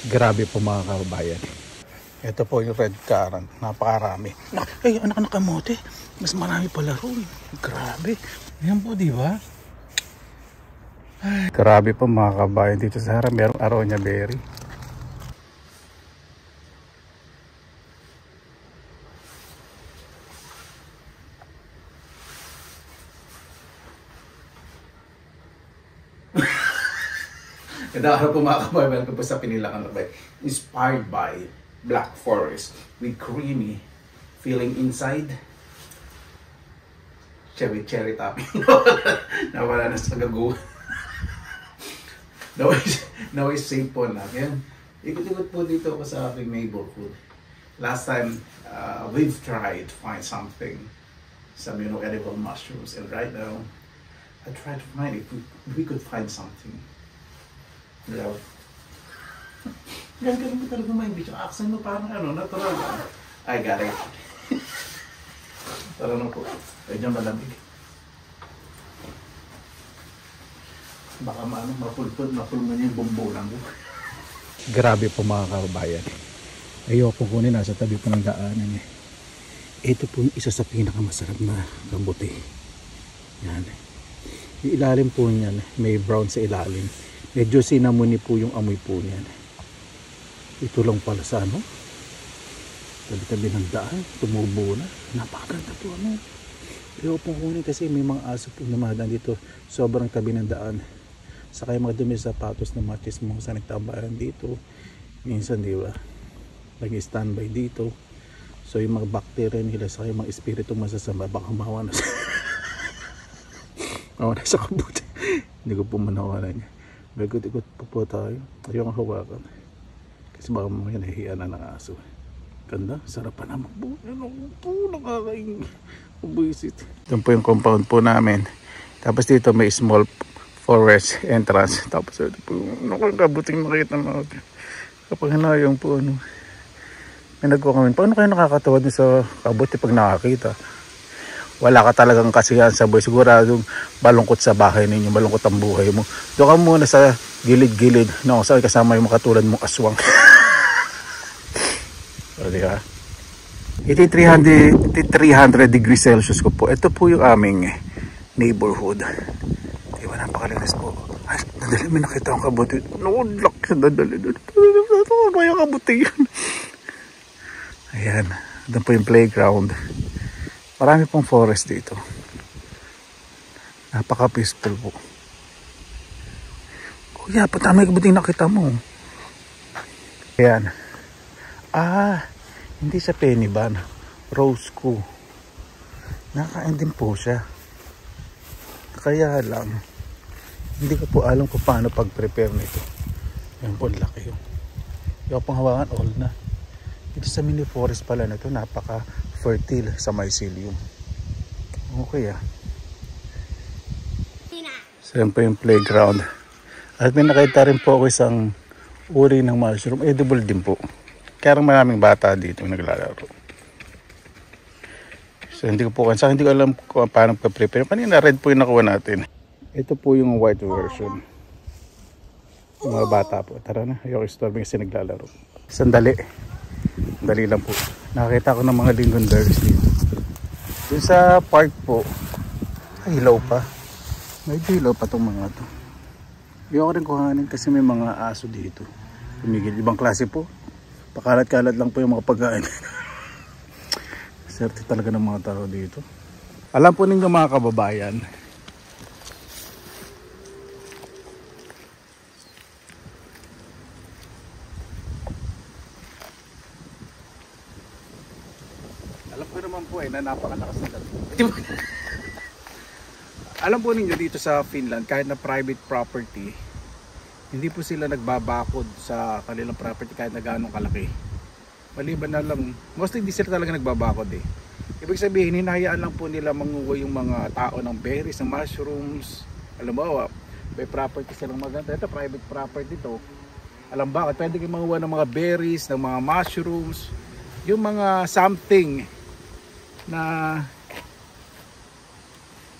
Grabe po mga kababayan. Ito po yung red currant. Napakarami. Ay, anak kamote. Mas marami pala ron. Grabe. Ayan po, di ba? Ay, grabe po mga kababayan. Dito sa harap, merong aronia berry. Kada araw po mga kababayan, welcome po sa Pinilakan Lakbay. Inspired by Black Forest with creamy filling inside. Cherry topping. Nawala na sa gago. Now is safe po natin. Ikot-ikot po dito ako sa aking neighborhood. Last time, we've tried to find something. Some edible mushrooms. And right now, I tried to find if we could find something. Hello. Ganun mo talaga may bitch. Accent mo parang natural. I got it. Tara na po. Medyo malamig. Baka mapulman yung bumbulang ko. Grabe po mga kababayan. Ayoko po nasa tabi po ng daanan. Ito po isa sa pinakamasarap na gambuti. Yan. Yung ilalim po niyan, may brown sa ilalim. Medyo sinamuni po yung amoy po niyan. Ito lang pala sa tabi-tabi ng daan, tumubo na. Napakaganda po Ayaw pong kunin kasi may mga aso po namadaan dito. Sobrang tabi ng daan. Saka yung mga dumi sapatos na matches mo sa nagtambayan dito. Minsan di ba, nag-standby dito. So yung mga bacteria nila, saka yung mga espiritu masasama, baka mawa na sa kabuti. Hindi ko po manawalan niya. Ikot-ikot po tayo. Ayaw ang hawakan. Kasi baka mamaya nahihiyan na ng aso. Ganda, sarapan naman po. Ano po, nakakaing buwisit. Ito po yung compound po namin. Tapos dito may small forest entrance. Tapos ito po yung nakakabuting makita natin. Kapag hinayang po may nagkukamin. Paano kayo nakakatawa din sa kabuti pag nakakita? Wala ka talagang kasiyahan sa buhay. Siguradong malungkot sa bahay ninyo, malungkot ang buhay mo. Doon ka muna sa gilid-gilid. No, saan kasama yung katulad mong aswang. So, diba? Ito 300 degrees Celsius ko po. Ito po yung aming neighborhood. Diba, napakalinis po. Ay, nadali, may nakita akong kabuti. No, laki sa nadali. Ano yung kabuti yun? Ayan, doon po yung playground. Marami pong forest dito. Napaka-peaceful po. Kuya, patamay kabuting nakita mo. Ayan. Hindi siya penny ban. Rose ko. Nakain din po siya. Kaya lang, hindi ko po alam kung paano pag-prepare nito. Ayan po, laki yun. Yung pang hawakan, all na. Ito sa mini forest pala na ito, napaka-fertile sa mycelium. Okay So yan po yung playground. At may nakita rin po ako isang uri ng mushroom. Edible din po. Kaya maraming bata dito naglalaro. So hindi ko alam kung paano pa-prepare. Kanina red po yung nakuha natin. Ito po yung white version. Yung mga bata po. Tara na, ayoko istorbe kasi naglalaro. Sandali. Dali lang po. Nakakita ko ng mga lingonders dito. Dun sa park po, hilaw pa. Medyo hilaw pa itong mga to. Ayoko rin kuhanin kasi may mga aso dito. Tumigil. Ibang klase po. Pakalat-kalat lang po yung mga pagkain. Serte talaga ng mga tao dito. Alam po ninyo mga kababayan, na napakalakas na dagat. Alam po ninyo dito sa Finland, kahit na private property, hindi po sila nagbabakod sa kanilang property kahit na gaano kalaki. Maliban na lang, mostly hindi sila talaga nagbabakod Ibig sabihin, hinahayaan lang po nila manguha yung mga tao ng berries, ng mushrooms. Alam mo, may property silang maganda. Ito, private property to. Alam bakit? Pwede kayong manguha ng mga berries, ng mga mushrooms, yung mga something na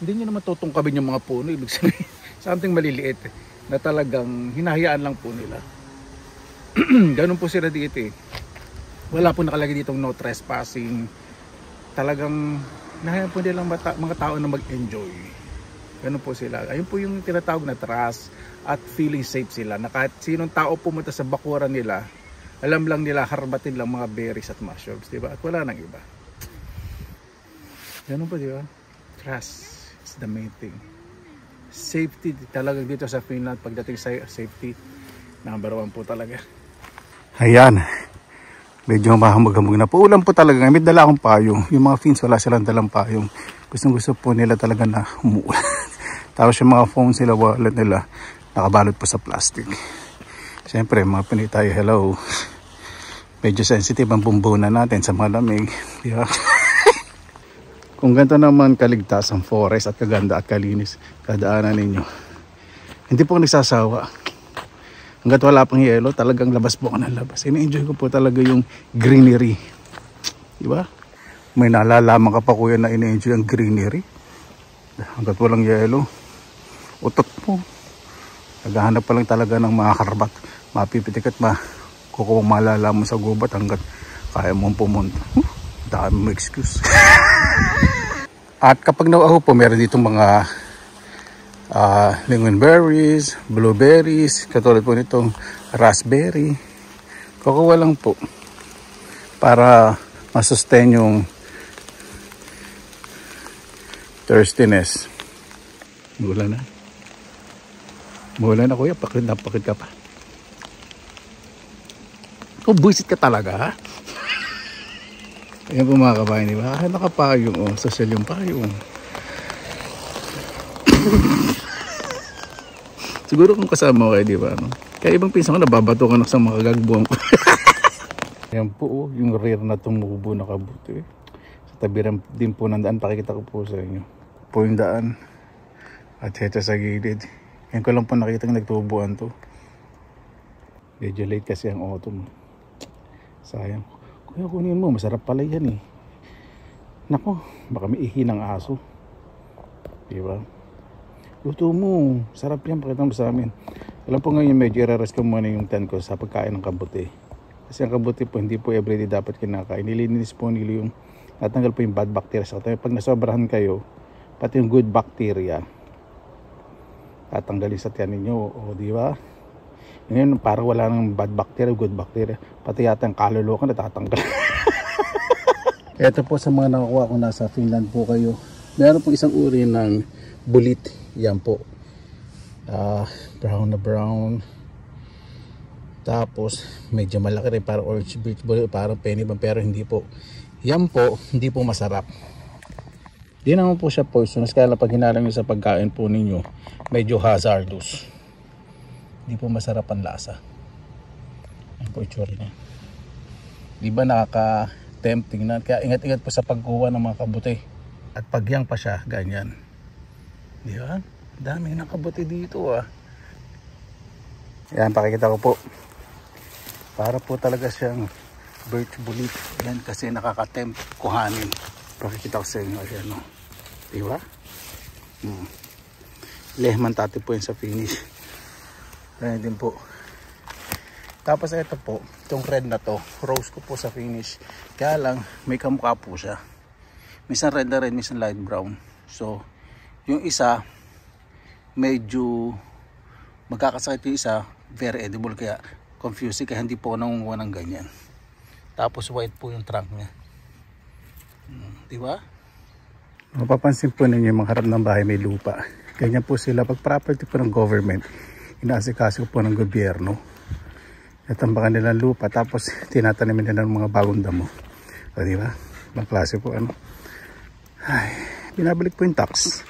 hindi nyo naman tutungkabin yung mga puno. Ibig sabihin, something maliliit na talagang hinahayaan lang po nila. Ganun po sila dito eh. Wala po nakalagay ditong no trespassing. Talagang nahayan po nilang mga tao na mag-enjoy. Ganun po sila. Ayun po yung tinatawag na trust at feeling safe sila. Na kahit sinong tao pumunta sa bakuran nila, alam lang nila harbatin lang mga berries at mushrooms, diba? At wala nang iba. Ganun po, diba? Trust is the main thing. Safety talaga dito sa Finland. Pagdating sa safety, number 1 po talaga. Ayan. Medyo mahamag-hamag na po. Ulan po talaga. May dala akong payong. Yung mga Finns wala silang dalang payong. Gusto po nila talaga na umuulan. Tapos yung mga phone sila, wallet nila, nakabalot po sa plastic. Siyempre, mga Pinoy tayo, hello. Medyo sensitive ang bumbunan natin sa malamig. Diba? Kung ganito naman kaligtas ang forest at kaganda at kalinis kadaanan ninyo, hindi po nagsasawa. Hanggat wala pang yelo, talagang labas po ako ng labas. Ini-enjoy ko po talaga yung greenery. Diba? May nalalaman ka pa kuya na ini-enjoy ang greenery. Hanggat walang yelo, utot po. Naghahanap pa lang talaga ng mga karbat. Mapipitik at kukuha malalaman sa gubat hanggat kaya mong pumunta. Dami mo excuse. At kapag nauaho po, meron dito mga lingonberries, blueberries, katulad po nitong raspberry. Kukuha lang po para masustain yung thirstiness. Mula na. Mula na kuya, napakit ka pa. Oh, buisit ka talaga ha? Ayan po mga kabayan, di ba? Nakapayong, oh. Social yung payong. Siguro kung kasama ko kayo, di ba? No? Kaya ibang pinsan ko, nababato ka na sa mga gagbuang ko. Ayan po, oh, yung rare na tumubo na kabuti. Sa tabi din po ng daan, pakikita ko po sa inyo. Po yung daan. At heto sa gilid. Ngayon ko lang po nakita ng nagtubuan to. Medyo late kasi ang autumn. Sayang. Kuya, kunin mo, masarap pala yan eh. Nako, baka may ihi ng aso. Diba? Luto mo, sarap yan, pakita mo sa amin. Alam po ngayon, medyo i-rest ko muna yung tent ko sa pagkain ng kabuti. Kasi ang kabuti po, hindi po everyday dapat kinakain. Nililinis po nila yung, natanggal po yung bad bacteria sa katawan. Pag nasobrahan kayo, pati yung good bacteria, tatanggalin sa tiyan ninyo. O diba? Ngayon, parang wala nang bad bacteria, good bacteria. Pati yata ang kaluluwa ko natatanggal. Ito po sa mga nakakuha ko nasa Finland po kayo. Meron pong isang uri ng bulit. Yan po. Brown na brown. Tapos, medyo malaki rin. Parang orange beach bulit. Parang penny ba? Pero hindi po. Yan po, hindi po masarap. Di naman po siya poisonous. Kaya lang pag hinalang nyo sa pagkain po ninyo, medyo hazardous. Hindi po masarap ang lasa. Ang po itsura niya. Di ba nakaka-tempting na? Kaya ingat-ingat po sa pagkuha ng mga kabuti. At pagyang pa siya, ganyan. Di ba? Dami ng kabuti dito ah. Yan, pakikita ko po. Para po talaga siyang birch bulit. Yan kasi nakaka-tempt kuhanin. Pakikita ko sa inyo. Ayan, no? Di ba? Lehman tati po yun sa finish. Ayan din po. Tapos ito po, itong red na to, rose ko po sa finish. Kaya lang, may kamukha po siya. Minsan red na red, minsan light brown. So, yung isa, medyo magkakasakit yung isa, very edible. Kaya confusing, kaya hindi po ako nangunguha ng ganyan. Tapos white po yung trunk niya. Diba? Mapapansin po ninyo yung mga harap ng bahay may lupa. Ganyan po sila. Pag property po ng government, inaasikaso po ng gobyerno. Natambakan nila ng lupa, tapos tinatanimin nila ng mga bagong damo. O diba? Ibang klase po ano. Ay, binabalik po yung tax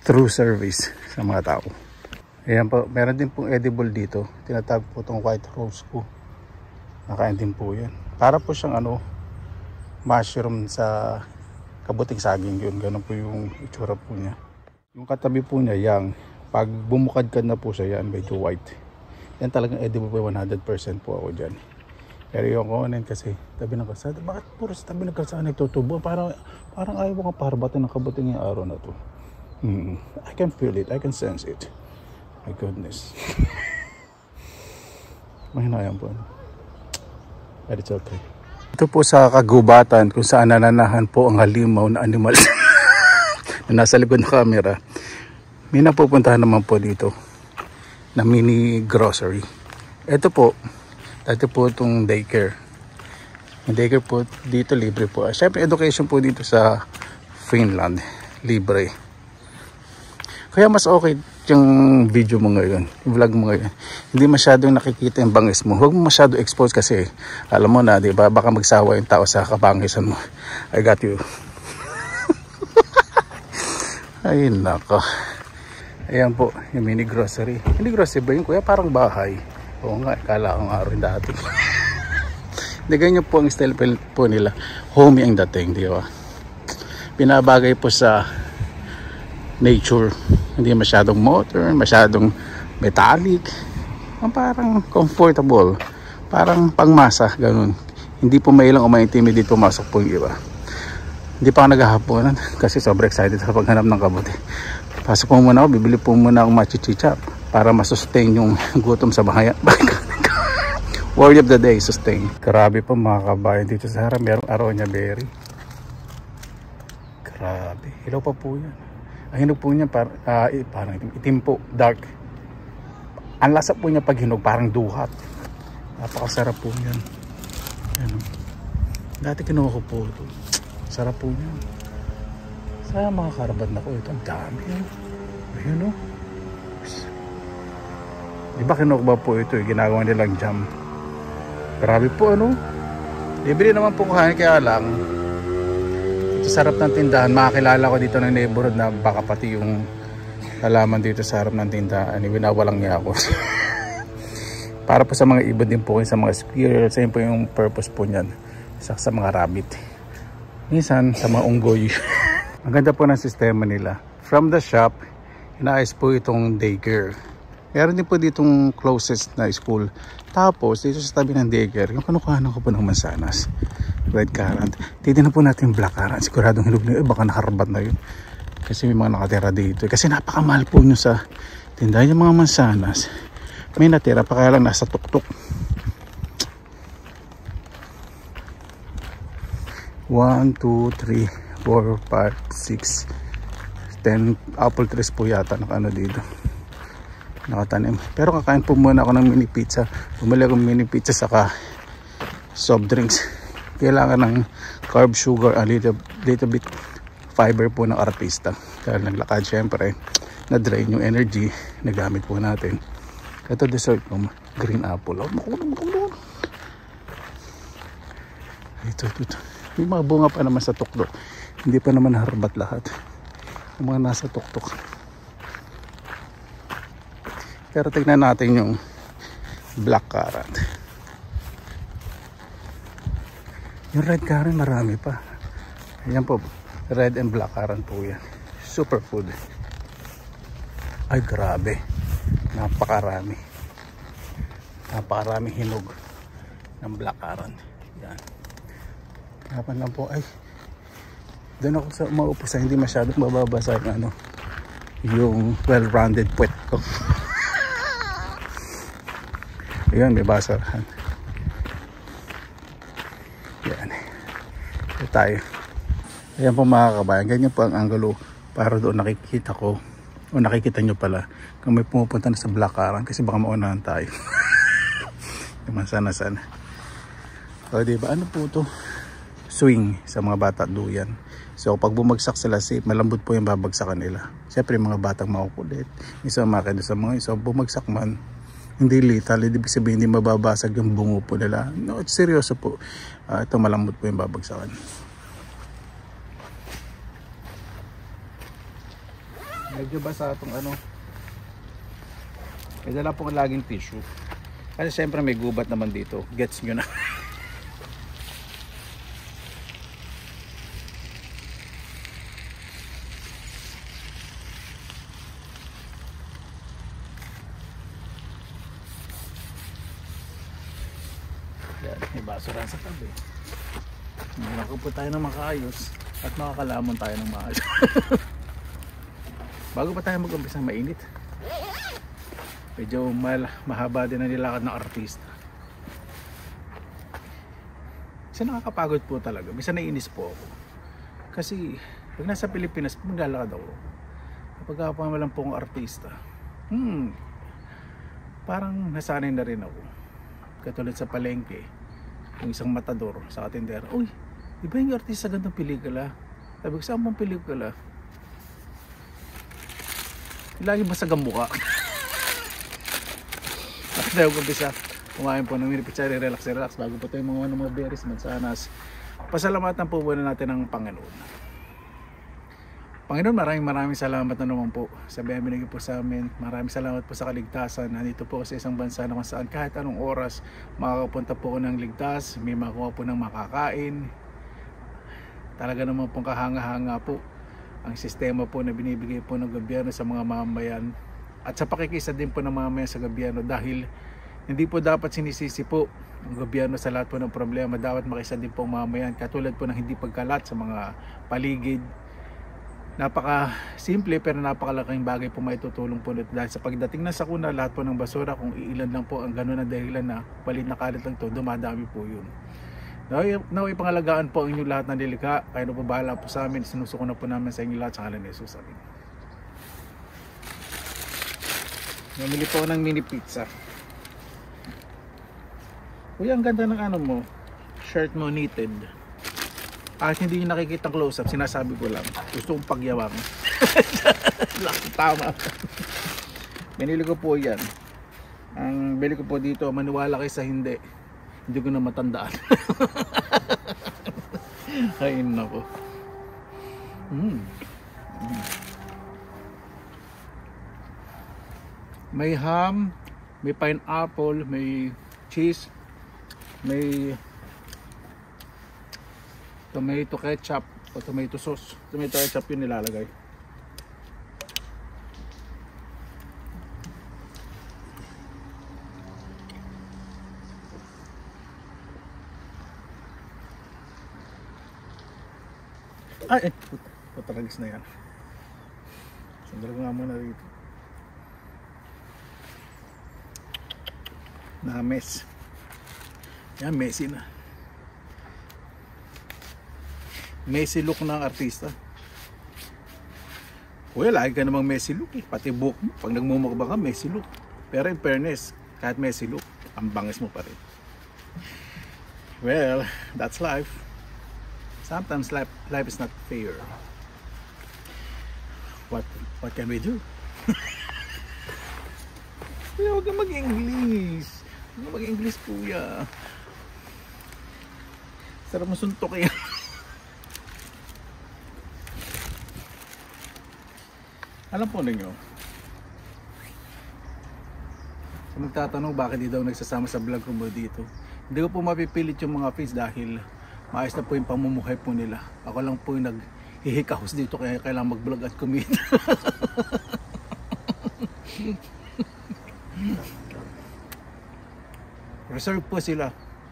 through service sa mga tao. Ayan po, meron din pong edible dito. Tinatawag po itong white rose ko. Nakain din po yan. Para po siyang ano, mushroom sa kabuting saging yun. Ganun po yung itsura po niya. Yung katabi po niya, yang pag bumukadkad na po siya, yan medyo white. Yan talagang edible po, 100% po ako dyan. Pero yung kunin kasi tabi ng kalsada. Bakit puro sa tabi ng kalsada nagtutubo? Parang ayaw ko nga parbatin ng kabuting yung araw na to. I can feel it, I can sense it. My goodness. Mahinayan po. But it's okay. Ito po sa kagubatan kung saan nananahan po ang halimaw na animal na nasa likod ng camera. May napupuntahan naman po dito na mini grocery. Ito po, dati po itong daycare. Yung daycare po dito libre po. Siyempre education po dito sa Finland, libre. Kaya mas okay yung video mo ngayon, yung vlog mo ngayon. Hindi masyadong nakikita yung bangis mo. Huwag mo masyado expose kasi alam mo na, di ba? Baka magsawa yung tao sa kabangisan mo. I got you. Ay nako. Ayan po, yung mini grocery. Hindi grocery ba yun kuya? Parang bahay. Oo nga, kala ko nga rin dati. Hindi, ganyan po ang style po nila. Homey ang dating, di ba? Pinabagay po sa nature. Hindi masyadong modern, masyadong metallic. Parang comfortable. Parang pangmasa, ganun. Hindi po mailang o ma-intimidate pumasok po yung iba. Hindi pa ako naghahaponan kasi sobrang excited sa paghanap ng kabuti. Pasok po muna ako, bibili po muna akong machichicha para masustain yung gutom sa bahayan. Word of the day, sustain. Grabe po mga kabayan dito sa harap. Merong aronia berry. Grabe. Hilaw pa po yan. Ang hinog po niya parang itim po, dark. Ang lasa po niya pag hinog parang duhat. Napakasarap po yan. Ano? Dati kinuha ko po ito. Sarap po niya. Sa mga karabat na ko ito, ang dami yan. Ayun o. Diba kinuha ba po ito, ginagawa nilang jam. Grabe po ano. Libre naman po kuhanin, kaya lang sarap ng tindahan. Makakilala ko dito ng neighborhood na baka pati yung halaman dito sa harap ng tindahan. Winawalang niya ako. Para po sa mga ibon din po, sa mga squirrels. Ayun po yung purpose po niyan. Sa mga rabbit. Minsan sa mga unggoy. Ang ganda po ng sistema nila. From the shop, inaayos po itong daycare. Meron din po ditong closest na school. Tapos dito sa tabi ng daycare, yung kanukuhanan ko po ng mansanas. Red currant. Titignan po natin yung black currant. Siguradong hinog na yun. Baka nakarbat na yun. Kasi may mga nakatira dito. Kasi napakamahal po nyo sa tindahan. Yung mga mansanas, may natira pa kaya lang nasa tuktok. 1, 2, 3, 4, 5, 6, 10 apple trees po yata nakano dito. Nakatanim. Pero kakain po muna ako ng mini pizza. Bumili ako ng mini pizza saka soft drinks. Kailangan ng carb, sugar, a little bit fiber po ng artista. Dahil naglakad syempre, na-drain yung energy na gamit po natin. Ito dessert ko, green apple. Ito. May mga bunga pa naman sa tuktok. Hindi pa naman harbat lahat. Yung mga nasa tuktok. Pero tignan natin yung black currant. Yung red currant marami pa. Ayan po, red and black currant po yan. Superfood. Ay grabe. Napakarami. Napakarami hinog ng black currant. Yan. Harapan lang po. Ay, doon ako sa maupo sa hindi masyadong mababasa yung yung well-rounded puwet ko. Ayan, may basurahan. Yan. Ito tayo. Ayan po mga kabayan. Ganyan po ang angulo para doon nakikita ko. O nakikita nyo pala kung may pumupunta na sa black currant kasi baka maunahan tayo. Naman sana. O diba ano po to? Swing sa mga bata duyan. So pag bumagsak sila, safe, malambot po yung babagsakan nila. Siyempre mga batang makukulit. Isa makakita sa mga isa, bumagsak man, hindi lethal. Ibig sabihin hindi mababasag yung bungo po nila. No, seryoso po. Ito malambot po yung babagsakan. Medyo basa itong may dala pong laging tissue. Kasi siyempre may gubat naman dito. Gets nyo na. May basura sa tabi. Malaki po tayo ng makaayos at makakalamon tayo ng maayos. Bago pa tayo mag-umpisa, mainit. Medyo mahaba din ang nilakad ng artista. Kasi nakakapagod po talaga. Minsan naiinis po ako. Kasi pag nasa Pilipinas, maglalakad ako. Kapag ako walang pong artista, parang nasanay na rin ako. Katulad sa palengke, yung isang matador sa katindera, uy, di ba yung artista gandang pelikula? Sabi ko, saan mong pelikula? Lagi basag ang mukha. At tayo kumpisa, kumain po ng mini pizza, relax bago po tayo mga berries, mansanas. Pasalamatan po muna natin ang Panginoon. Panginoon, maraming salamat na naman po sa binigay po sa amin. Maraming salamat po sa kaligtasan. Nandito po sa isang bansa na kung saan kahit anong oras makakapunta po ko ng ligtas, may makuha po ng makakain. Talaga naman pong kahanga-hanga po ang sistema po na binibigay po ng gobyerno sa mga mamamayan at sa pakikisa din po ng mamamayan sa gobyerno, dahil hindi po dapat sinisisi po ang gobyerno sa lahat po ng problema. Dapat makisa din po ang mamamayan, katulad po ng hindi pagkalat sa mga paligid. Napaka simple pero napakalaking bagay po maitutulong po nito, dahil sa pagdating ng sakuna, lahat po ng basura, kung iilan lang po ang gano'n na dahilan na palit na kalat lang to, dumadami po yun. Naway pangalagaan po ang inyong lahat ng nilikha. Kayo na po bahala po sa amin. Sinusuko na po namin sa inyo lahat sa ngalan ni Jesus. Amen. Namili po ng mini pizza. Uy, ang ganda ng ano mo, shirt mo, knitted. Kahit hindi nyo nakikita close up, sinasabi ko lang, gusto kong pagyawang. Tama. Binili ko po yan. Ang bili ko po dito, maniwala kayo sa hindi ko na matandaan. Kain na po. May ham, may pineapple, may cheese, may tomato ketchup o tomato sauce. Tomato ketchup yun nilalagay. Ay, pataragis na yan. Sandali ko nga muna dito. Na-mess. Yan, messy na. Messy look ng artista. Well, lagi ka namang messy look eh. Pati book mo, pag nagmumukbang ka, messy look. Pero in fairness, kahit messy look, ang bangis mo pa rin. Well, that's life. Sometimes life is not fair. What can we do? Kuya, huwag kang mag-English. Huwag kang mag-English, kuya. Sarap mo suntok yan. Alam po ninyo, kung magtatanong bakit di daw nagsasama sa vlog ko mo dito, hindi ko po mapipilit yung mga fans dahil maayos na po yung pamumuhay po nila. Ako lang po yung naghihikahos dito, kaya kailangan mag-vlog at kumita. Reserve po sila.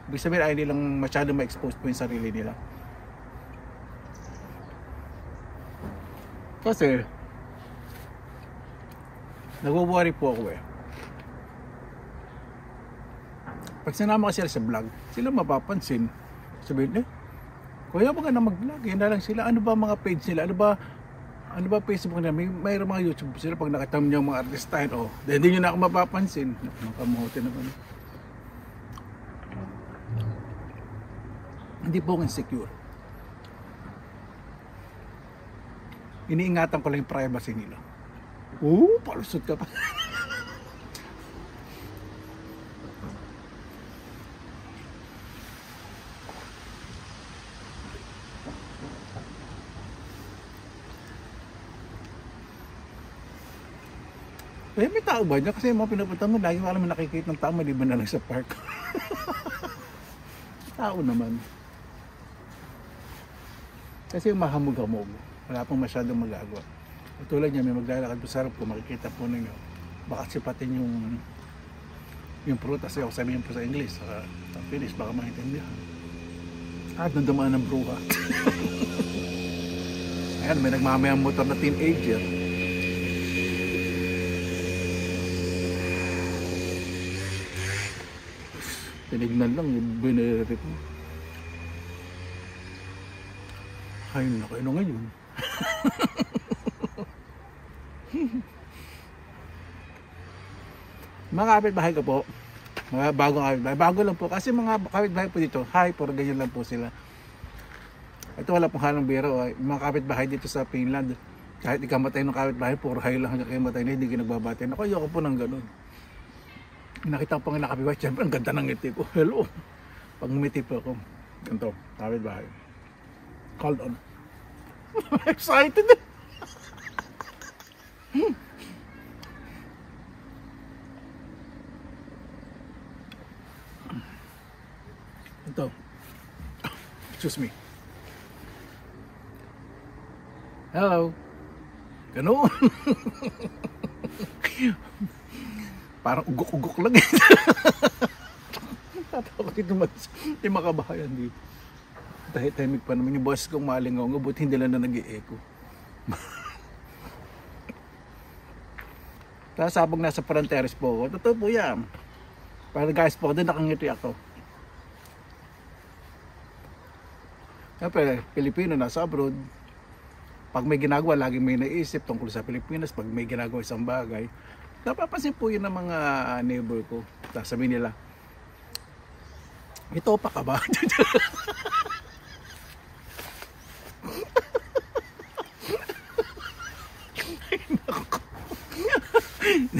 Ibig sabihin ay nilang masyado ma-expose po yung sarili nila. Kasi nagwo-worry po ako eh. Pag sinama ko sila sa vlog, sila mapapansin. Sabihin kuya ba ka na mag-vlog? Yan na lang sila. Ano ba mga page nila? Ano ba Facebook nila? Mayroong mga YouTube sila pag nakita mo yung mga artistahin. Oh, hindi nyo na ako mapapansin. Nakamuhote naman. Hindi po ako insecure. Iniingatan ko lang yung privacy nila. Palusot ka pa. Eh, may tao ba dyan? Kasi yung mga pinupunta mo, lagi wala may nakikita ng tao, maliban na lang sa park. Tao naman. Kasi yung mahamog-hamog, wala pong masyadong magagawa. Tulad niya, may maglalakad po sa harap ko, makikita po ninyo. Baka sipatin yung prutas. Kasi ako sabihin po sa English, sa Finnish, baka maintindihan. At nandamaan ng bruha. Ayan, may nagmamayang motor na teenager. Tinignan lang yung binere ko. Ay, ano ngayon? Mga kapitbahay ko po, mga bagong kapitbahay, bago lang po kasi mga kapitbahay po dito, hi, puro ganyan lang po sila. Ito wala pong halong biro, mga kapitbahay dito sa Finland, kahit ikamatay ng kapitbahay, puro hi lang hanggang kayo matay na, hindi kinagbabati. Ako, ayoko po ng ganun. Nakita ko pang nakapitbahay, syempre ang ganda ng ngiti ko, hello. Pag ngumiti po ako, ganito, kapitbahay. Called on. Excited. Ito. Excuse me. Hello. Ganoon. Parang ugok-ugok lang. Tatawa ko dito di makabahayan dito. Tahimik pa naman yung boss kong malingaw, buti hindi lang na nag-i-echo. Tapos habang nasa Paranteres po ako, totoo po yan. Para guys po, doon nakangiti ako. Siyempre, Pilipino nasa abroad. Pag may ginagawa, laging may naisip tungkol sa Pilipinas. Pag may ginagawa isang bagay, napapansin po yun ng mga neighbor ko. Tapos sabihin nila, ito pa ka ba?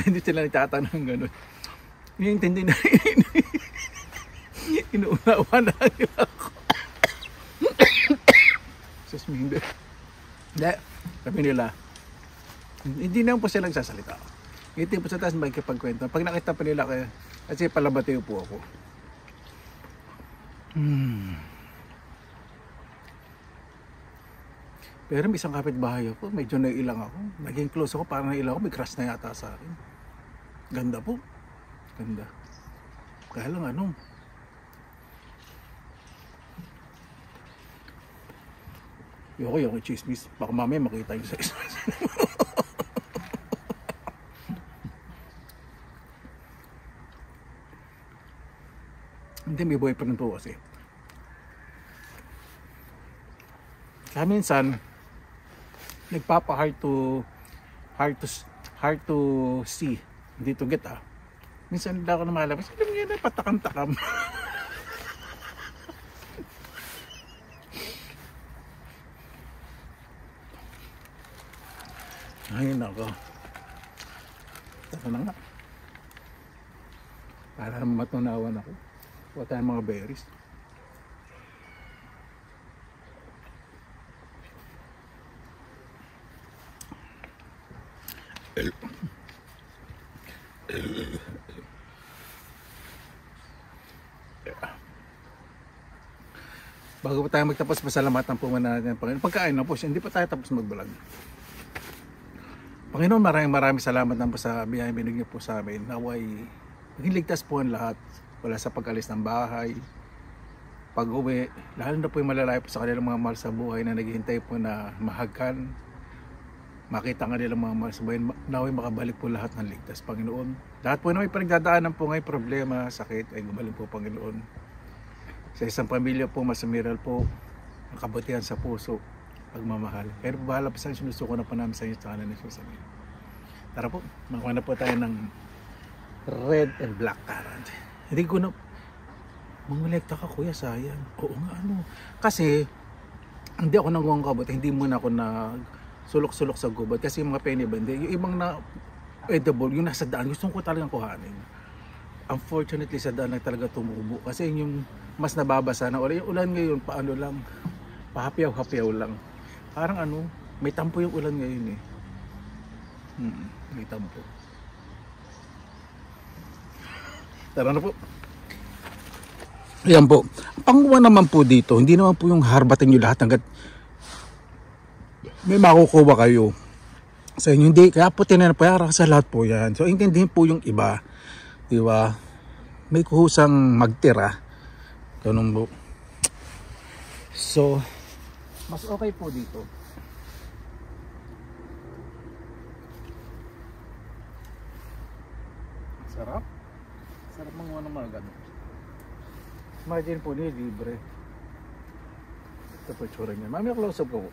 Hindi sila nagtatanong gano'n. Hindi na inuunawa na nila ako. Sus me, hindi. Sabi nila, hindi naman po sila nagsasalita. Ngiti po sa taas magkipagkwento. Pag nakita pa nila kayo, kasi palabatiw po ako. Pero may isang kapitbahay ako, medyo nailang ako. Naging close ako, parang nailang ako, may crush na yata sa akin. Ganda po. Ganda. Kaya lang ano. Yung chismis. Baka mamaya makita yung sa isa. Hindi, may boyfriend po kasi. Kaya minsan, nagpapa hard to see, hindi to get minsan hindi ako na malabas, alam niya na patakam-takam. Ay nako, taka na nga para matunawan ako. Kuha tayong mga berries. Bago pa tayo magtapos, pasalamatan po muna natin ang Panginoon. Pagkain na po siya, hindi pa tayo tapos mag-vlog. Panginoon, maraming salamat na po sa biyayang binigay po sa amin. Naway maging ligtas po ang lahat. Wala sa pag-alis ng bahay, pag-uwi, lalo na po yung malalayo po sa kanilang mga mahal sa buhay na naghihintay po na mahagan. Makita nga nilang mga mahal sa buhay, naway makabalik po lahat ng ligtas, Panginoon. Lahat po na may pinagdadaanan po ngayon, problema, sakit, ay gumaling po, Panginoon. Sa isang pamilya po, masamiral po ang kabutihan sa puso, pagmamahal. Kaya po bahala po sa inyo, sinusuko na po namin sa inyo sa kanan ng Diyos. Tara po, makuha na po tayo ng red and black currant. Hindi ko na, mangolekta ka kuya, sayang. Oo nga ano. Kasi, hindi ako nanguhang kabut, hindi muna ako na sulok-sulok sa gubat. Kasi yung mga penny band, yung ibang na edible, yung nasa daan, gusto ko talagang kuhanin. Unfortunately, sa daan na talaga tumubo. Kasi yung mas nababasa na ulan. Yung ulan ngayon, paano lang, pahapyaw-hapyaw lang. Parang ano, may tampo yung ulan ngayon eh. May tampo. Tara na po. Ayan po. Panguha naman po dito, hindi naman po yung harbatin nyo lahat hanggat may makukuha kayo sa inyo. Hindi, kaya po tinanapayara sa lahat po yan. So, intindihin po yung iba. Diba? May kuhusang magtira. Ganun po. So, mas okay po dito. Sarap. Sarap manguha ng mga ganun. Imagine po niya, libre. Ito po itsura niya. Mami, close up ko po.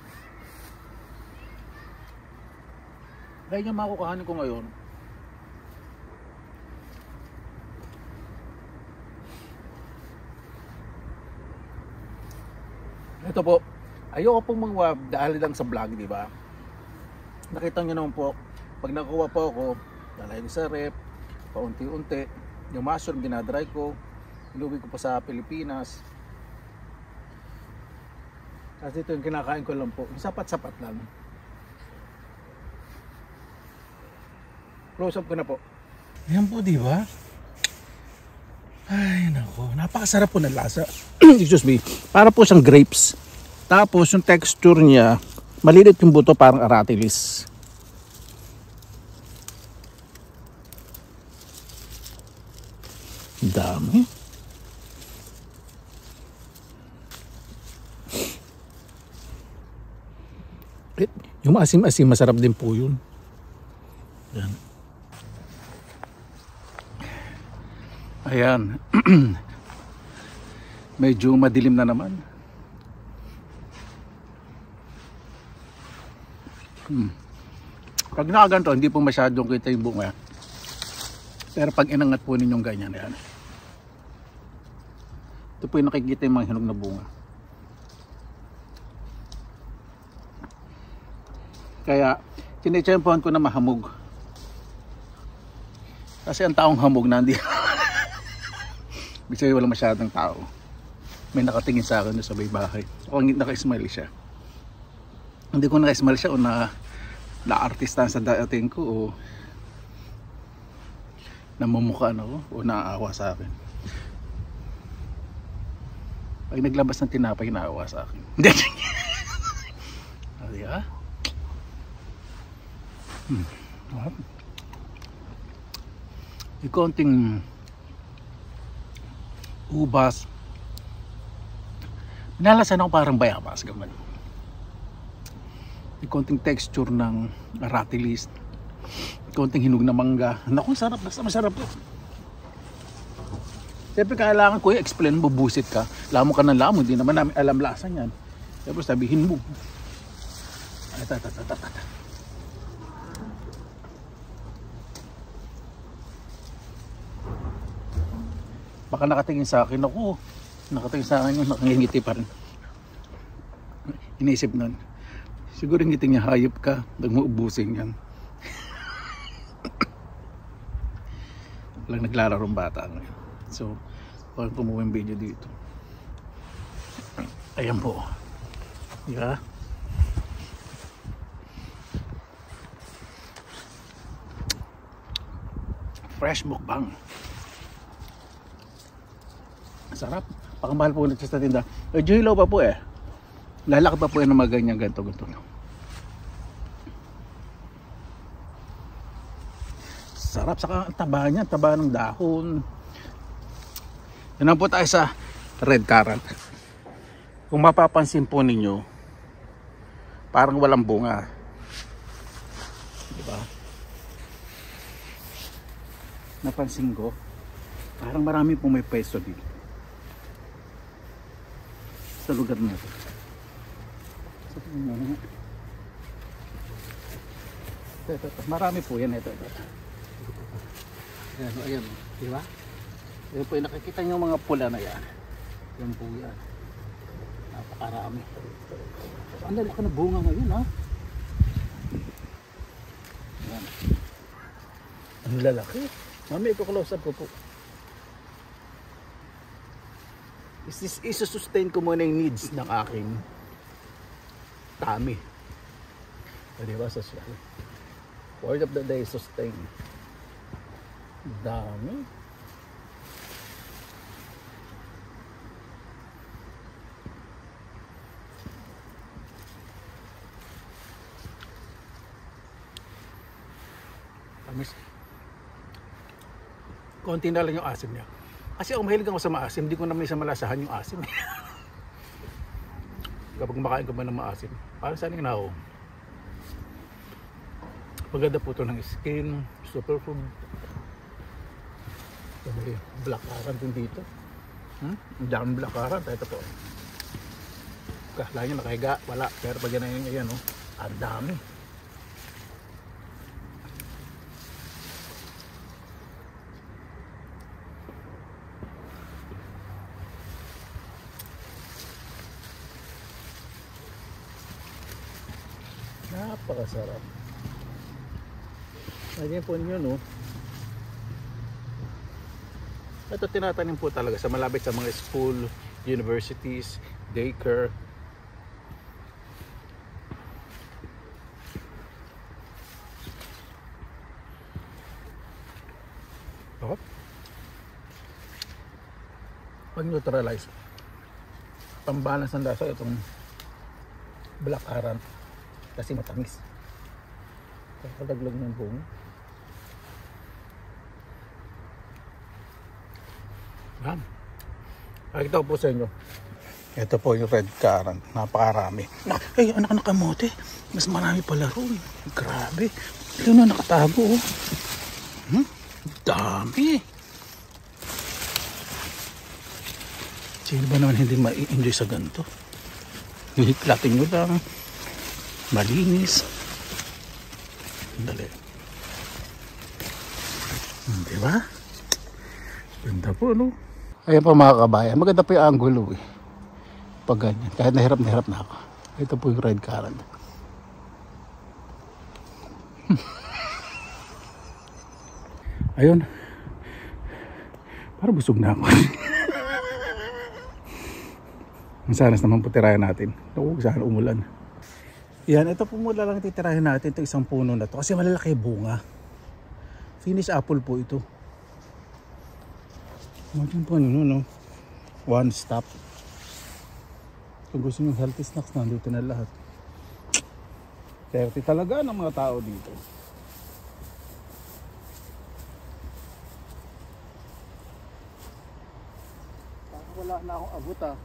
Kaya niya makukuhanin ko ngayon. Ito po, ayoko pong dahil lang sa vlog, di ba? Nakita niyo naman po, pag nakuha po ako, dalhin sa rep, paunti-unti, yung mushroom dinadry ko, inuwi ko pa sa Pilipinas. Kasi ito yung kinakain ko lang po, yung sapat-sapat lang. Close up ko na po. Ayan po, di ba? Ay, nako, napakasarap po ng lasa. Excuse me. Para po siyang grapes. Tapos yung texture niya, malilit yung buto, parang aratilis. Dami. Yung asim-asim, masarap din po yun. Yan. Ayan. Medyo madilim na naman. Pag nakaganto, hindi po masyadong kita yung bunga. Pero pag inangat po ninyong ganyan, yan. Ito po yung nakikita yung mga hinog na bunga. Kaya, tinitsempohan ko na mahamog. Kasi ang taong hamog na hindi. Bisa wala masyadong tao. May nakatingin sa akin sa may bahay. O naka-smile siya. Hindi ko naka-smile siya o na-artista sa dating ko o namumukhaan ako o naaawa sa akin. Pag naglabas ng tinapay, naawa sa akin. Hindi. Diba? May konting ubas. Nalasan ako parang bayabas. May konting texture ng aratilis. Konting hinog na mangga. Naku, sarap. Basta masarap to. Siyempre kailangan ko i-explain, bubusit ka. Lamo ka ng lamo. Hindi naman namin alam lasa niyan. Siyempre sabihin mo. Baka nakatingin sa akin ako. Nakatingin sa akin yung nakangingiti pa rin. Inisip nun. Siguro ngiting niya, hayop ka. Nagmaubusin yan. Walang naglararong bata ngayon. So, parang kumuha yung video dito. Ayan po. Diba? Fresh mukbang. Sarap. Pakamahal po nito sa tinda. Medyo hilaw pa po eh. Lalaki pa po yan ng mga ganyan ganito. Sarap. Saka taba niya. Taba ng dahon. Yan po tayo sa red currant. Kung mapapansin po ninyo, parang walang bunga. Diba? Napansin ko, parang marami pong may pwesto dito. Sa lugar na ito. Ito. Marami po yan. Ito. Ayan. Diba? Ayan po yung nakikita nyo mga pula na yan. Yan po yan. Napakarami. Ang lalaki na bunga ngayon ha. Ayan. Ang lalaki. Mami, ito close up ko po. Isusustain ko muna yung needs ng aking tummy. Diba? Social. Word of the day, sustain. Dami. Tamis. Konti na lang yung asim niya. Kasi ako mahilig ako sa maasim, hindi ko naman isa malasahan yung asim. Kapag makain ka ba ng maasim, parang saan yung naho? Maganda po ito ng skin, superfood. May black currant din dito. Ang daming black currant. Ito po. Lagi nakahiga, wala. Pero pag yan ayan, oh, ang dami. Napakasarap. Lagyan po ninyo, no? Ito tinatanim po talaga sa malapit sa mga school, universities, daycare. Oh. Pag-neutralize, pambalance ng lasa itong black currant kasi matamis. Kakadaglag ng bunga. Yan. Pakita ko po sa inyo. Ito po yung red currant. Napakarami. Ay, anak kamote. Mas marami pala ron. Grabe. Ito na nakatago. Oh. Dami. Sino ba naman hindi ma-enjoy sa ganito? Hihiklatin nyo lang. Malinis. Dali. Diba? Ganda po, no? Ayan po mga kabayan. Maganda po yung angulo, eh. Pag ganyan. Kahit nahirap na ako. Ito po yung red currant. Ayun. Parang busog na ako. Ang sanas naman po tirayan natin. Huwag sana umulan. Yan, ito po mula lang titirahin natin. Ito isang puno na to. Kasi malalaki bunga. Finish apple po ito. Maganda po no? One stop. Kung gusto nyo healthy snacks, nandito na lahat. 30 talaga ng mga tao dito. Wala na akong abot ah.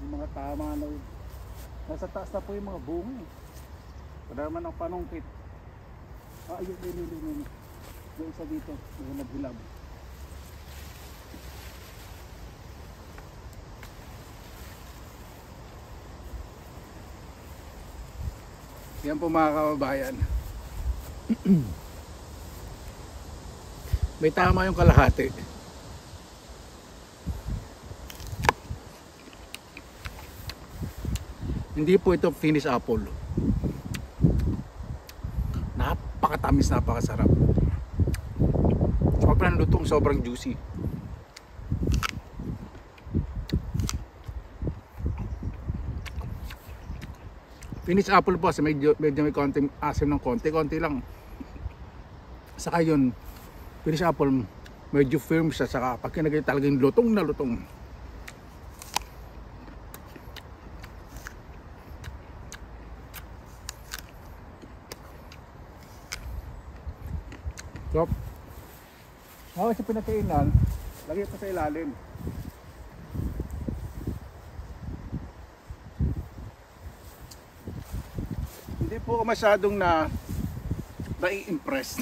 Yung mga tama na nasa taas na po yung mga bunga eh. Wala naman ang panungkit. Ayun. Yung isa dito, yung nabulab. Yan po mga kababayan. May tama yung kalahati. Hindi po ito finish apple. Napakatamis, napakasarap. Sobrang lutong, sobrang juicy. Finish apple po kasi medyo may konting asim ng konti lang. Saka yun, finish apple medyo firm siya, saka pag kinagay talagang lutong na lutong. So, kasi pinakainan, lagay ito sa ilalim. Hindi po ako masyadong nai-impress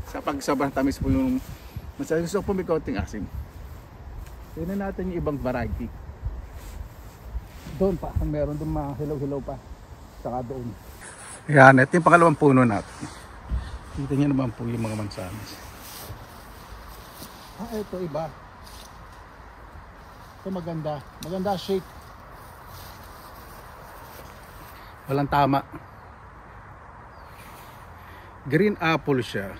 sa pag-sobrang tamis po yung masyadong gusto po may kaunting asim. Tignan natin yung ibang variety. Doon pa, meron doon mga hilaw-hilaw pa. Saka doon. Yan, ito yung pangalawang puno natin. Kita niyo naman po yung mga mansanas. Ito iba. Ito maganda. Maganda shake. Walang tama. Green apple siya.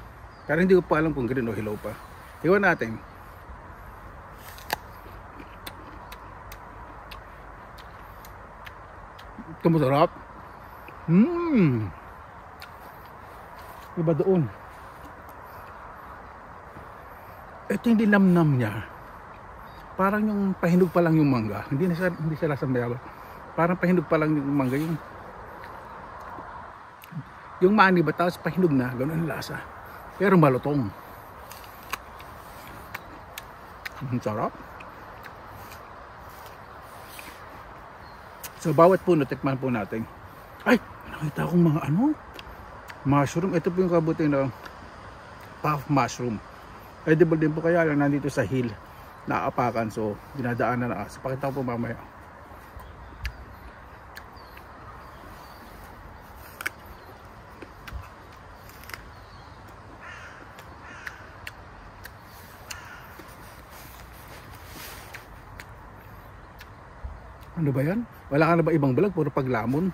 Pero hindi ko pa alam kung green o hilaw pa. Iwan natin. Ito masarap. Iba doon. Ito hindi namnam niya. Parang yung pahinog pa lang yung mangga. Hindi siya lasang mayabang. Parang pahinog pa lang yung mangga. Yung mani ba tapos pahinog na. Ganun ang lasa. Pero malutong. Ang sarap. So bawat puno, tikman po natin. Ay! Nakita akong mga mushroom. Ito po yung kabuti na puff mushroom. Edible din po kaya lang nandito sa hill. Naapakan. So dinadaanan na. So pakita ko po mamaya. Ano ba yan? Wala ka na ba ibang vlog? Puro paglamon.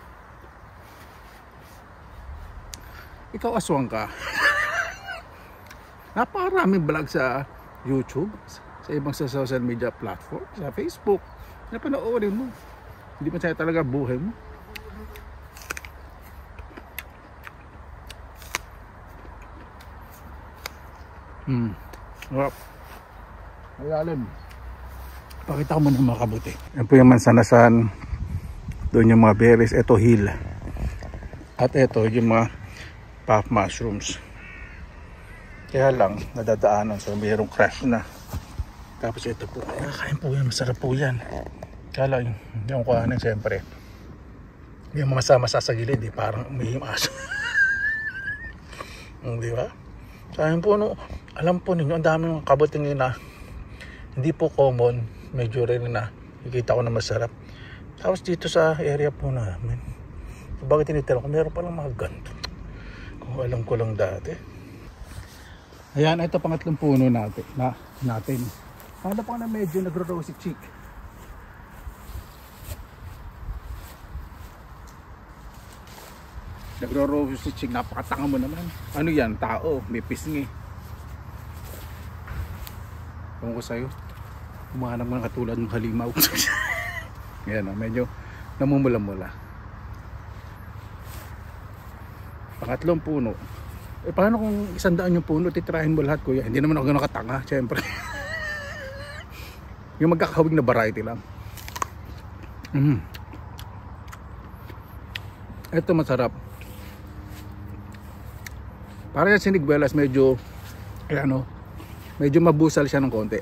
Ikaw aswang ka. Napakaraming vlog sa YouTube, sa ibang sa social media platform, sa Facebook. Napanoorin mo. Hindi pa sa'yo talaga buhay mo. Harap. Malalim. Pakita ko muna mga kabuti. Yan po yung mansanasan. Doon yung mga berries. Ito hill. At ito yung mga puff mushrooms. Kaya lang nadadaanan so mayroong crash na. Tapos ito po. Kain po yan. Masarap po yan. Kaya lang yung kuhanin siyempre. Yung masa-masa sa gilid parang umihim aso. Di ba? Kain po no. Alam po ninyo ang daming kabuting na hindi po common, medyo rin na nakikita ko na masarap. Tapos dito sa area po namin, bakit tinitanong ko, meron palang mga ganito. Kung alam ko lang dati. Ayan, ito pangatlong puno natin. Ano pa na medyo nagro-rosy cheek. Nagro-rosy cheek, napakatanga mo naman. Ano yan? Tao, may pisngi. Kung ko sa'yo, umahanap mo ng katulad ng halimaw. Yan o, medyo namumula-mula. Pangatlong puno. Paano kung 100 yung puno, titirahin mo lahat kuya? Hindi naman ako gano'ng katanga, syempre. Yung magkakahawig na variety lang. Ito masarap. Para yung sinigwelas, medyo medyo mabusal siya ng konti.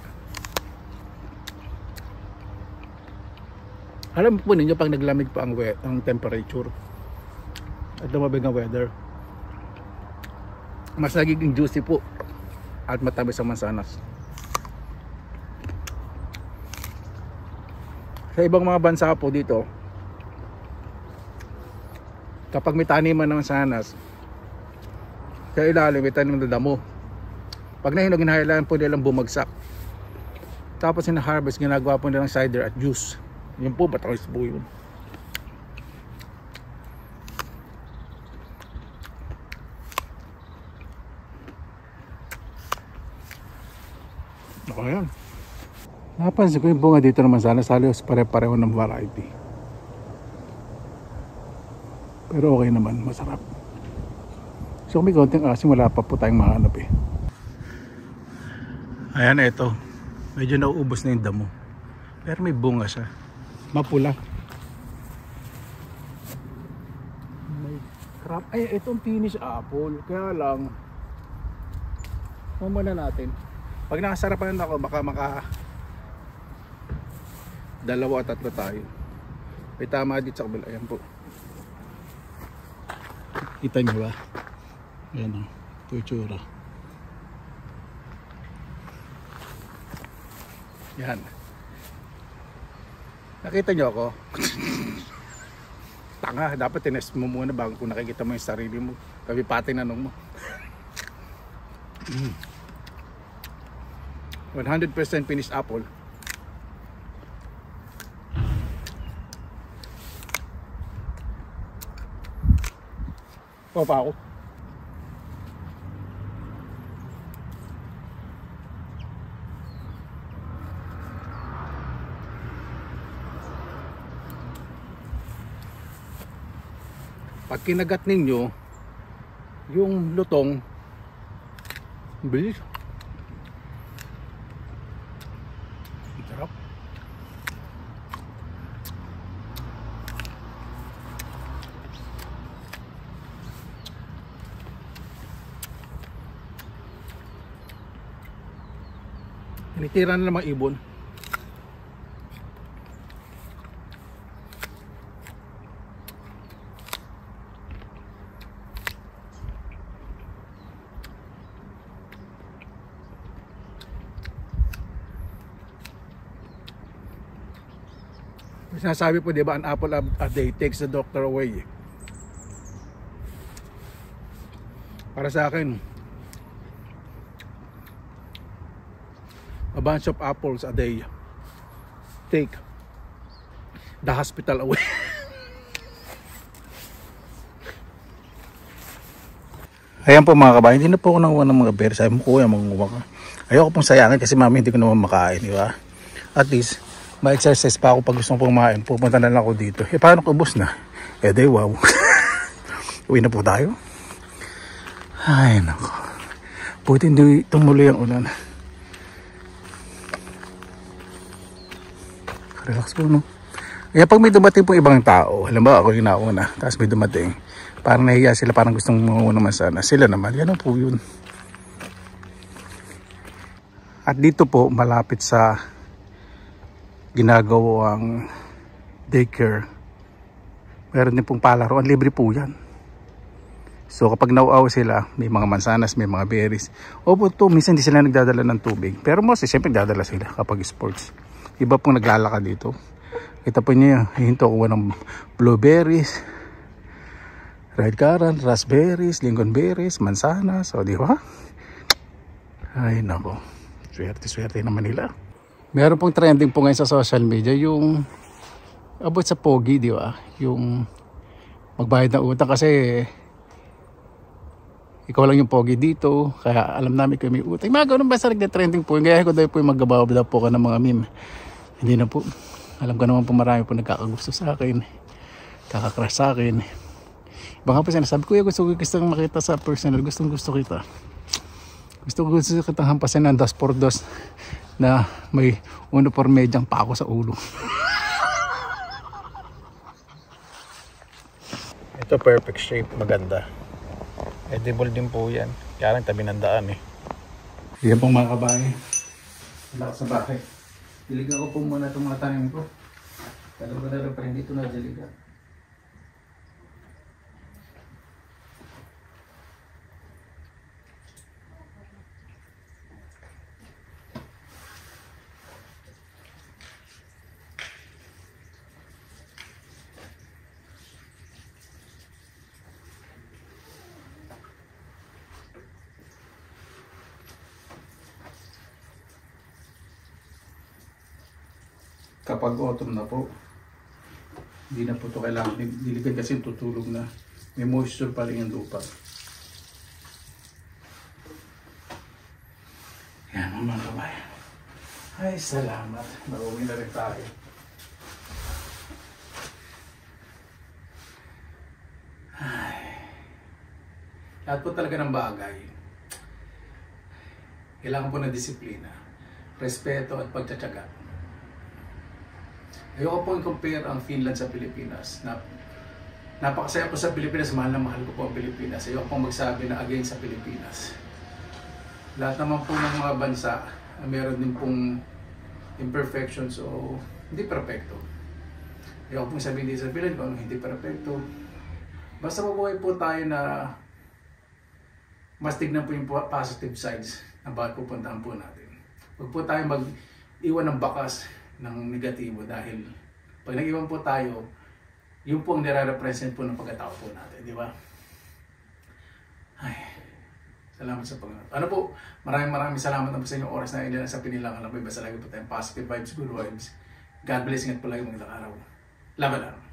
Alam po ninyo pag naglamig pa ang temperature at lumabig ang weather, mas nagiging juicy po at matamis ang mansanas. Sa ibang mga bansa po dito, kapag may taniman ng mansanas, sa ilalim may tanim na damo. Pag nahinog, hinahailan po nilang bumagsak. Tapos hina-harvest, ginagawa po nilang cider at juice. Yun po, matamis po yun. Ako yan. Napansin ko yung bunga dito naman sana, salos pare-pareho ng variety. Pero okay naman, masarap. So kung may konting asim, wala pa po tayong mahanap eh. Ayan, ito. Medyo nauubos na yung damo. Pero may bunga siya. Mapula. May crab. Ay, itong finish apple. Kaya lang, muna natin. Pag nakasarapan ako, baka dalawa at tatlo tayo. May tama dito sa kabila. Ayan po. Kita nyo ba? Ayan o. Ito yung tsura. Yan. Nakita nyo ako? Tanga, dapat tinest mo muna bago kung nakikita mo yung sarili mo. Sabi pati nanong mo. 100% finished apple. Pa ako. Pag kinagat ninyo yung lutong, bilis. Sarap. Tinitira na mga ibon. Sinasabi po, di ba, an apple a day takes the doctor away. Para sa akin, a bunch of apples a day take the hospital away. Ayan po mga kabayan, hindi na po ako nanguha ng mga berries. Sabi mo kuya, manguha ka. Ayoko pong sayangin kasi mami hindi ko naman makain, di ba? At least, ma-exercise pa ako pag gusto kong kumain. Pupunta na lang ako dito. Eh paano ko ubos na? Eh di wow. Uwi na po tayo. Ay nako. Buti hindi tumuloy ang ulan. Relax po no. Kaya pag may dumating po ibang tao, alam ba ako yung nauna, tapos may dumating, parang nahiya sila, parang gustong muna naman sana. Sila naman, yan po yun. At dito po, malapit sa ginagawang daycare, meron din pong palaruan, libre po yan. So kapag nauaw sila, may mga mansanas, may mga berries. Opo to, minsan hindi sila nagdadala ng tubig. Pero mostly, siyempre nagdadala sila kapag sports. Iba pong naglalakad dito. Kita po niyo, hinto ko ng blueberries, red currant, raspberries, lingonberries, mansanas, o di ba? Ay nako, swerte naman nila. Meron pong trending po ngayon sa social media yung about sa pogi, di ba? Yung magbayad ng utang kasi ikaw lang yung pogi dito, kaya alam namin kayo may utang. Mga ganun ba sa nagde-trending po? Gaya ko daw po yung maggabaw daw po ka ng mga meme. Hindi na po. Alam ko naman po marami po nagkakagusto sa akin, kakakrush sa akin. Baka po sinasabi ko, gusto makita sa personal, gusto kita. Gusto kita hampasin ng 2x2 na may uniformedyang pa ako sa ulo. Ito perfect shape, maganda. Edible din po yan. Kaya lang tabi ng daan eh. Yan pong mga kabahay. Wala sa bahay. Diligan ko po muna itong mga tanim ko. Talaga na rin pa hindi ito na diligan. Kapag autumn na po, hindi na po ito kailangan diligan kasi tutulog na. May moisture pa rin yung lupa. Yan mga kabayan. Ay salamat. Nauwi na rin tayo. Ay. Lahat po talaga ng bagay. Kailangan po ng disiplina, respeto at pagtsatsaga. Ayoko po i-compare ang Finland sa Pilipinas. Napakasaya po sa Pilipinas, mahal na mahal ko po ang Pilipinas. Ayoko pong magsabi na against sa Pilipinas. Lahat naman po ng mga bansa, meron din pong imperfections o hindi perfecto. Ayoko pong sabihin din sa Finland kung hindi perfecto. Basta mabuhay po tayo na mas tignan po yung positive sides na bakit pupuntahan po natin. Huwag po tayo mag-iwan ng bakas ng negatibo dahil pag nag-iwan po tayo, yun po ang nire-represent po ng pagkatao po natin, di ba? Ay, salamat sa Panginoon. Ano po, maraming salamat na po sa inyong oras na ilan sa pinilangan. Basta lagi po tayong positive vibes, good vibes. God bless, ingat po lagi mga araw. Laban lang.